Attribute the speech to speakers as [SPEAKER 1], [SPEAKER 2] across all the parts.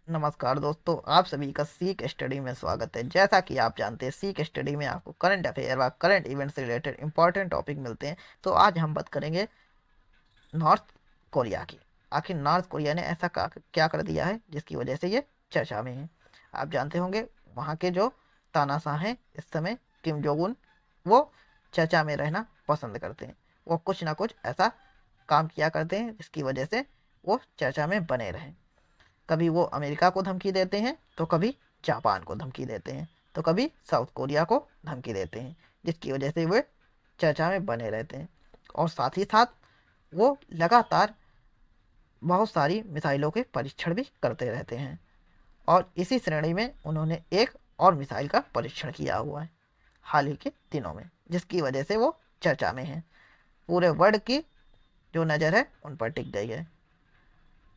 [SPEAKER 1] नमस्कार दोस्तों, आप सभी का सीक स्टडी में स्वागत है। जैसा कि आप जानते हैं, सीक स्टडी में आपको करंट अफेयर व करंट इवेंट से रिलेटेड इंपॉर्टेंट टॉपिक मिलते हैं। तो आज हम बात करेंगे नॉर्थ कोरिया की। आखिर नॉर्थ कोरिया ने ऐसा क्या कर दिया है जिसकी वजह से ये चर्चा में है। आप जानते होंगे, वहाँ के जो तानाशाह हैं इस समय, किम जोंग उन, वो चर्चा में रहना पसंद करते हैं। वो कुछ ना कुछ ऐसा काम किया करते हैं जिसकी वजह से वो चर्चा में बने रहें। कभी वो अमेरिका को धमकी देते हैं, तो कभी जापान को धमकी देते हैं, तो कभी साउथ कोरिया को धमकी देते हैं, जिसकी वजह से वे चर्चा में बने रहते हैं। और साथ ही साथ वो लगातार बहुत सारी मिसाइलों के परीक्षण भी करते रहते हैं। और इसी श्रेणी में उन्होंने एक और मिसाइल का परीक्षण किया हुआ है हाल ही के दिनों में, जिसकी वजह से वो चर्चा में है। पूरे वर्ल्ड की जो नज़र है उन पर टिक गई है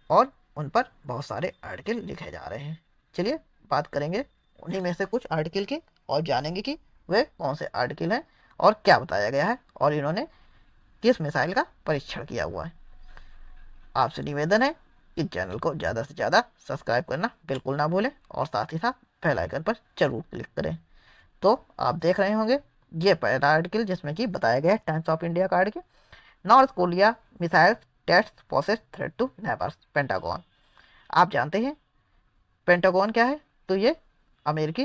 [SPEAKER 1] और उन पर बहुत सारे आर्टिकल लिखे जा रहे हैं। चलिए बात करेंगे उन्हीं में से कुछ आर्टिकल की और जानेंगे कि वे कौन से आर्टिकल हैं और क्या बताया गया है और इन्होंने किस मिसाइल का परीक्षण किया हुआ है। आपसे निवेदन है कि चैनल को ज़्यादा से ज़्यादा सब्सक्राइब करना बिल्कुल ना भूलें और साथ ही साथ बेल आइकन पर जरूर क्लिक करें। तो आप देख रहे होंगे ये पहला आर्टिकल जिसमें कि बताया गया है टाइम्स ऑफ इंडिया का article, North Korea missile test poses threat to neighbours Pentagon. आप जानते हैं पेंटागन क्या है? तो ये अमेरिकी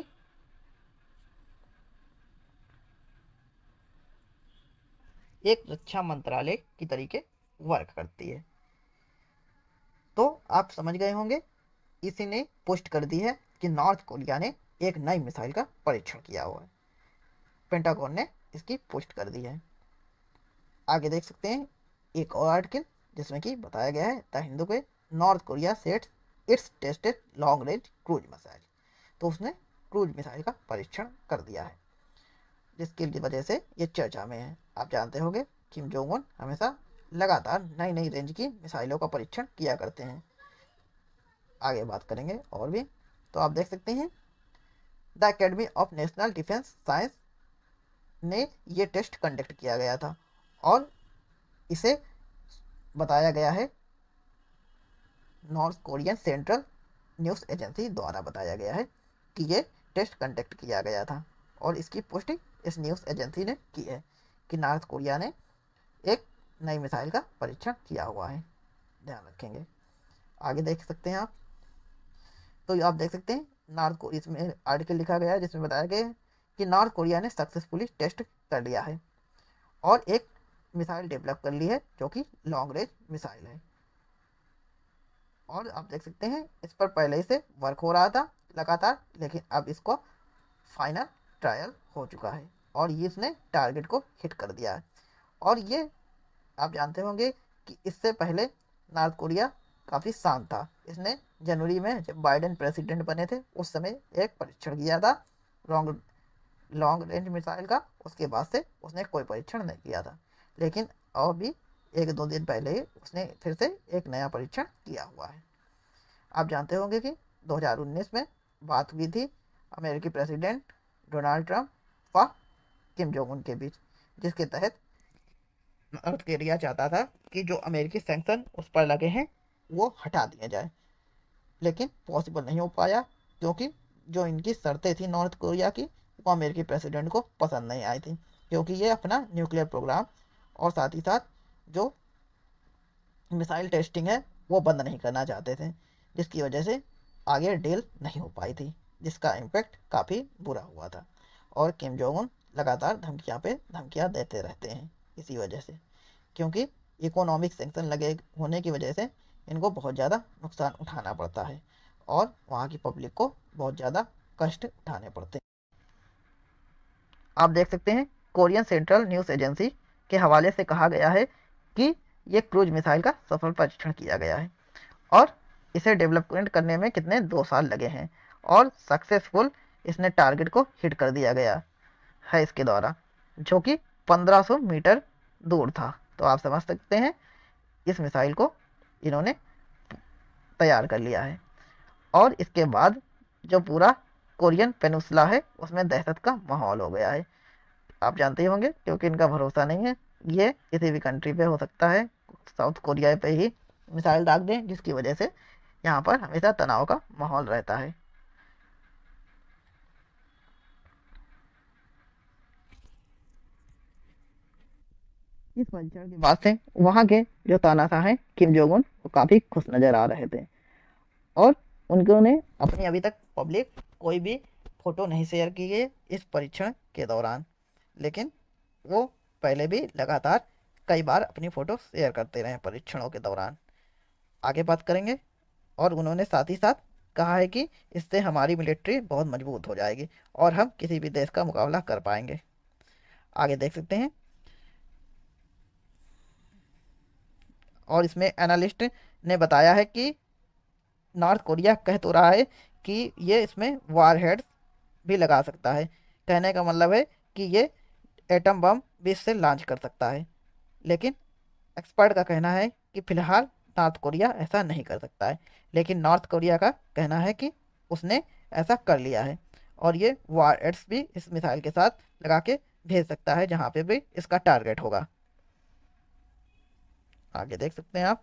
[SPEAKER 1] एक रक्षा मंत्रालय की तरीके वर्क करती है। तो आप समझ गए होंगे, इसी ने पुष्ट कर दी है कि नॉर्थ कोरिया ने एक नई मिसाइल का परीक्षण किया हुआ है। पेंटागन ने इसकी पुष्ट कर दी है। आगे देख सकते हैं एक और आर्टिकल जिसमें कि बताया गया है द हिंदू के, north Korea sets it's tested long range cruise missile. तो उसने क्रूज मिसाइल का परीक्षण कर दिया है, जिसकी वजह से ये चर्चा में है। आप जानते होंगे किम जोंग उन हमेशा लगातार नई नई रेंज की मिसाइलों का परीक्षण किया करते हैं। आगे बात करेंगे और भी। तो आप देख सकते हैं the academy of national defence science ने ये टेस्ट कंडक्ट किया गया था और इसे बताया गया है north Korean central news agency द्वारा बताया गया है कि ये टेस्ट कंडक्ट किया गया था। और इसकी पुष्टि इस न्यूज़ एजेंसी ने की है कि नॉर्थ कोरिया ने एक नई मिसाइल का परीक्षण किया हुआ है। ध्यान रखेंगे। आगे देख सकते हैं आप। तो आप देख सकते हैं नॉर्थ कोरिया, इसमें आर्टिकल लिखा गया है जिसमें बताया गया है कि नॉर्थ कोरिया ने सक्सेसफुली टेस्ट कर लिया है और एक मिसाइल डेवलप कर ली है जो कि लॉन्ग रेंज मिसाइल है। और आप देख सकते हैं इस पर पहले से वर्क हो रहा था लगातार, लेकिन अब इसको फाइनल ट्रायल हो चुका है और ये इसने टारगेट को हिट कर दिया है। और ये आप जानते होंगे कि इससे पहले नॉर्थ कोरिया काफ़ी शांत था। इसने जनवरी में जब बाइडेन प्रेसिडेंट बने थे उस समय एक परीक्षण किया था लॉन्ग लॉन्ग रेंज मिसाइल का। उसके बाद से उसने कोई परीक्षण नहीं किया था, लेकिन और भी एक दो दिन पहले ही उसने फिर से एक नया परीक्षण किया हुआ है। आप जानते होंगे कि 2019 में बात हुई थी अमेरिकी प्रेसिडेंट डोनाल्ड ट्रंप व किम जोंग उन के बीच, जिसके तहत नॉर्थ कोरिया चाहता था कि जो अमेरिकी सैंक्शन उस पर लगे हैं वो हटा दिए जाए, लेकिन पॉसिबल नहीं हो पाया क्योंकि जो इनकी शर्तें थी नॉर्थ कोरिया की, वो अमेरिकी प्रेसिडेंट को पसंद नहीं आई थी, क्योंकि ये अपना न्यूक्लियर प्रोग्राम और साथ ही साथ जो मिसाइल टेस्टिंग है वो बंद नहीं करना चाहते थे, जिसकी वजह से आगे डील नहीं हो पाई थी, जिसका इम्पेक्ट काफ़ी बुरा हुआ था। और किम जोंग उन लगातार धमकियां पे धमकियां देते रहते हैं इसी वजह से, क्योंकि इकोनॉमिक सेंक्शन लगे होने की वजह से इनको बहुत ज़्यादा नुकसान उठाना पड़ता है और वहाँ की पब्लिक को बहुत ज़्यादा कष्ट उठाने पड़ते हैं। आप देख सकते हैं कोरियन सेंट्रल न्यूज़ एजेंसी के हवाले से कहा गया है कि ये क्रूज मिसाइल का सफल परीक्षण किया गया है और इसे डेवलपमेंट करने में कितने 2 साल लगे हैं और सक्सेसफुल इसने टारगेट को हिट कर दिया गया है इसके द्वारा, जो कि 1500 मीटर दूर था। तो आप समझ सकते हैं इस मिसाइल को इन्होंने तैयार कर लिया है। और इसके बाद जो पूरा कोरियन पेनिनसुला है उसमें दहशत का माहौल हो गया है। आप जानते ही होंगे क्योंकि इनका भरोसा नहीं है, ये किसी भी कंट्री पे हो सकता है, साउथ कोरिया पे ही मिसाइल दाग दें, जिसकी वजह से यहाँ पर हमेशा तनाव का माहौल रहता है। इस परीक्षण के बाद से वहाँ के जो तानाशाह हैं किम जोंग उन, वो काफ़ी खुश नज़र आ रहे थे और उन्होंने अपनी अभी तक पब्लिक कोई भी फ़ोटो नहीं शेयर की है इस परीक्षण के दौरान, लेकिन वो पहले भी लगातार कई बार अपनी फ़ोटो शेयर करते रहे परीक्षणों के दौरान। आगे बात करेंगे और उन्होंने साथ ही साथ कहा है कि इससे हमारी मिलिट्री बहुत मजबूत हो जाएगी और हम किसी भी देश का मुकाबला कर पाएंगे। आगे देख सकते हैं। और इसमें एनालिस्ट ने बताया है कि नॉर्थ कोरिया कह तो रहा है कि ये इसमें वार हेड्स भी लगा सकता है। कहने का मतलब है कि ये एटम बम भी इससे लॉन्च कर सकता है, लेकिन एक्सपर्ट का कहना है कि फिलहाल नॉर्थ कोरिया ऐसा नहीं कर सकता है, लेकिन नॉर्थ कोरिया का कहना है कि उसने ऐसा कर लिया है और ये वार हेड्स भी इस मिसाइल के साथ लगा के भेज सकता है जहाँ पे भी इसका टारगेट होगा। आगे देख सकते हैं आप।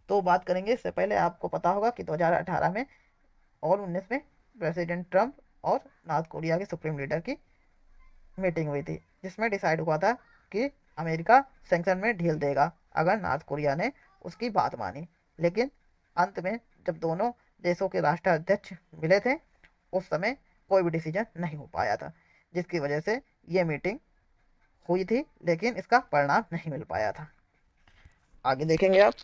[SPEAKER 1] तो बात करेंगे, इससे पहले आपको पता होगा कि 2018 में और 19 में प्रेसिडेंट ट्रंप और नॉर्थ कोरिया के सुप्रीम लीडर की मीटिंग हुई थी, जिसमें डिसाइड हुआ था कि अमेरिका सैंक्शन में ढील देगा अगर नॉर्थ कोरिया ने उसकी बात मानी। लेकिन अंत में जब दोनों देशों के राष्ट्राध्यक्ष मिले थे, उस समय कोई भी डिसीजन नहीं हो पाया था, जिसकी वजह से ये मीटिंग हुई थी लेकिन इसका परिणाम नहीं मिल पाया था। आगे देखेंगे आप।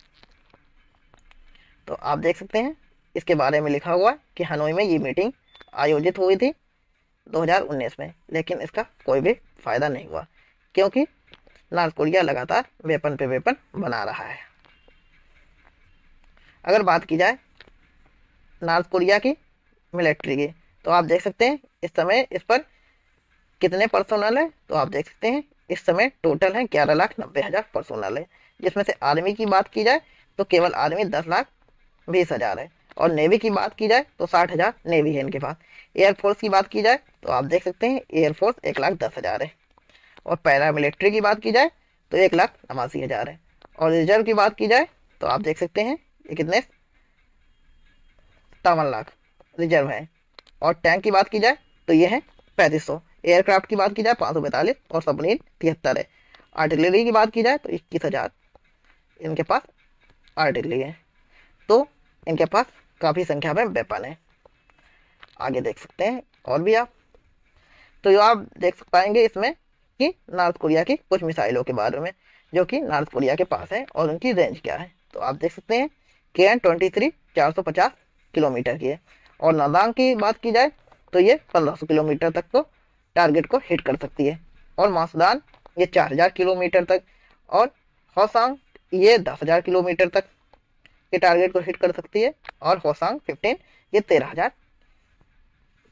[SPEAKER 1] तो आप देख सकते हैं इसके बारे में लिखा हुआ है कि हनोई में ये मीटिंग आयोजित हुई थी 2019 में, लेकिन इसका कोई भी फायदा नहीं हुआ क्योंकि नॉर्थ कोरिया लगातार वेपन पे वेपन बना रहा है। अगर बात की जाए नॉर्थ कोरिया की मिलिट्री की, तो आप देख सकते हैं इस समय इस पर कितने पर्सोनल है। तो आप देख सकते हैं इस समय टोटल है 11,90,000 पर्सोनल है, जिसमें से आर्मी की बात की जाए तो केवल आर्मी 10,20,000 है और नेवी की बात की जाए तो 60,000 नेवी है इनके पास। एयरफोर्स की बात की जाए तो आप देख सकते हैं एयरफोर्स 1,10,000 है और पैरा मिलिट्री की बात की जाए तो 1,89,000 है और रिजर्व की बात की जाए तो आप देख सकते हैं ये कितने 57 लाख रिजर्व है। और टैंक की बात की जाए तो ये है 3500। एयरक्राफ्ट की बात की जाए 542 और सबमरीन 73 है। आर्टिलरी की बात की जाए तो 21,000 इनके पास आर्टिलरी है। तो इनके पास काफ़ी संख्या में वेपन है। आगे देख सकते हैं और भी आप। तो जो आप देख पाएंगे इसमें कि नॉर्थ कोरिया की कुछ मिसाइलों के बारे में जो कि नॉर्थ कोरिया के पास है और उनकी रेंज क्या है। तो आप देख सकते हैं KN-23 450 किलोमीटर की है और नादांग की बात की जाए तो ये 1500 किलोमीटर तक को टारगेट को हिट कर सकती है और मासुदान ये 4000 किलोमीटर तक और होसांग ये 10,000 किलोमीटर तक के टारगेट को हिट कर सकती है और होसांग 15 ये 13,000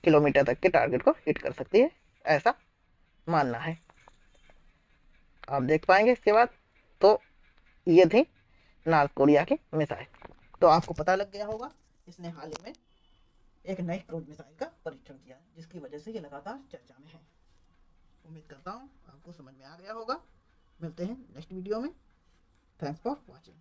[SPEAKER 1] किलोमीटर तक के टारगेट को हिट कर सकती है, ऐसा मानना है। आप देख पाएंगे इसके बाद। तो ये थी नॉर्थ कोरिया की मिसाइल। तो आपको पता लग गया होगा इसने हाल ही में एक नई क्रूज मिसाइल का परीक्षण किया है, जिसकी वजह से ये लगातार चर्चा में है। उम्मीद करता हूँ आपको समझ में आ गया होगा। मिलते हैं नेक्स्ट वीडियो में। Thanks for watching.